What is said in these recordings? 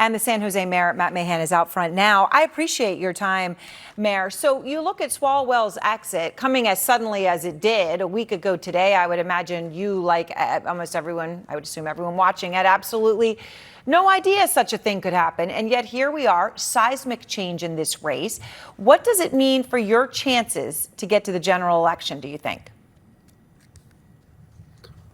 and the San Jose Mayor, Matt Mahan, is out front now. I appreciate your time, Mayor. So you look at Swalwell's exit coming as suddenly as it did a week ago today. I would imagine you, like almost everyone, I would assume everyone watching, had absolutely no idea such a thing could happen. And yet here we are, seismic change in this race. What does it mean for your chances to get to the general election, do you think?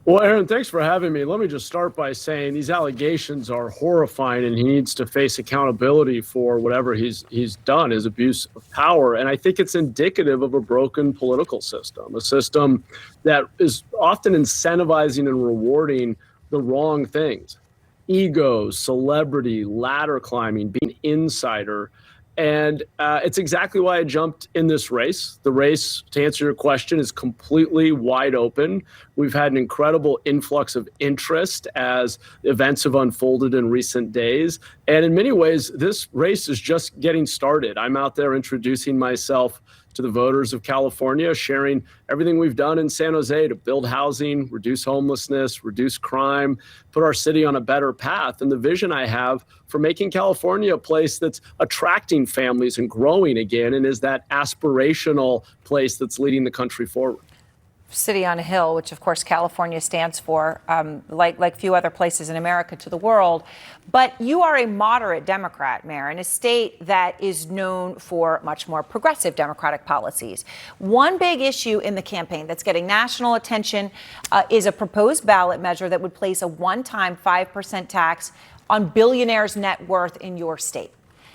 Well, Erin, thanks for having me. Let me just start by saying these allegations are horrifying, and he needs to face accountability for whatever he's done, his abuse of power. And I think it's indicative of a broken political system, a system that is often incentivizing and rewarding the wrong things. Ego, celebrity, ladder climbing, being insider. And it's exactly why I jumped in this race. The race, to answer your question, is completely wide open. We've had an incredible influx of interest as events have unfolded in recent days. And in many ways, this race is just getting started. I'm out there introducing myself to the voters of California, sharing everything we've done in San Jose to build housing, reduce homelessness, reduce crime, put our city on a better path, and the vision I have for making California a place that's attracting families and growing again, and is that aspirational place that's leading the country forward. City on a hill, which of course California stands for, like few other places in America to the world. But you are a moderate Democrat, Mayor, in a state that is known for much more progressive Democratic policies. One big issue in the campaign that's getting national attention is a proposed ballot measure that would place a one-time 5% tax on billionaires' net worth in your state.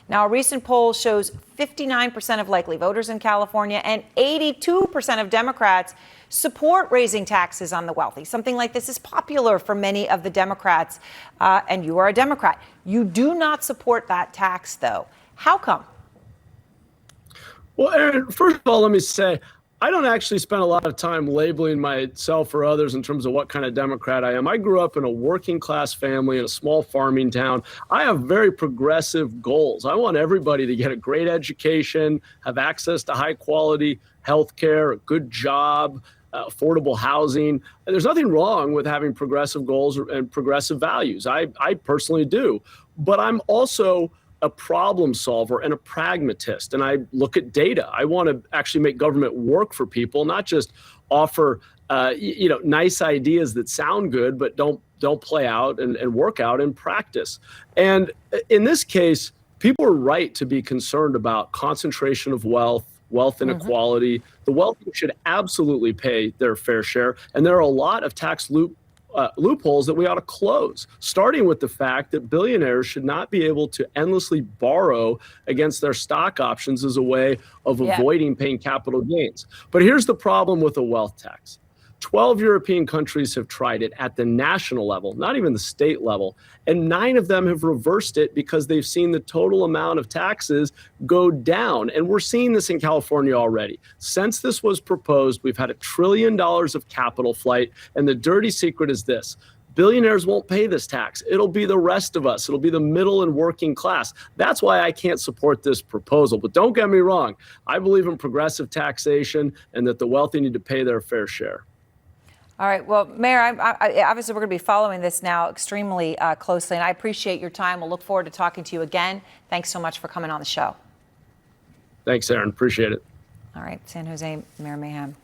Now, a recent poll shows 59% of likely voters in California and 82% of Democrats support raising taxes on the wealthy. Something like this is popular for many of the Democrats, and you are a Democrat. You do not support that tax, though. How come? Well, Erin, first of all, let me say, I don't actually spend a lot of time labeling myself or others in terms of what kind of Democrat I am. I grew up in a working class family in a small farming town. I have very progressive goals. I want everybody to get a great education, have access to high quality health care, a good job, affordable housing. And there's nothing wrong with having progressive goals and progressive values. I personally do. But I'm also a problem solver and a pragmatist. And I look at data. I want to actually make government work for people, not just offer nice ideas that sound good, but don't play out and work out in practice. And in this case, people are right to be concerned about concentration of wealth inequality. The wealthy should absolutely pay their fair share. And there are a lot of tax loopholes that we ought to close, starting with the fact that billionaires should not be able to endlessly borrow against their stock options as a way of avoiding paying capital gains. But here's the problem with a wealth tax. 12 European countries have tried it at the national level, not even the state level, and 9 of them have reversed it because they've seen the total amount of taxes go down. And we're seeing this in California already. Since this was proposed, we've had $1 trillion of capital flight, and the dirty secret is this. Billionaires won't pay this tax. It'll be the rest of us. It'll be the middle and working class. That's why I can't support this proposal. But don't get me wrong. I believe in progressive taxation and that the wealthy need to pay their fair share. All right. Well, Mayor, obviously we're going to be following this now extremely closely, and I appreciate your time. We'll look forward to talking to you again. Thanks so much for coming on the show. Thanks, Erin. Appreciate it. All right. San Jose Mayor Mahan.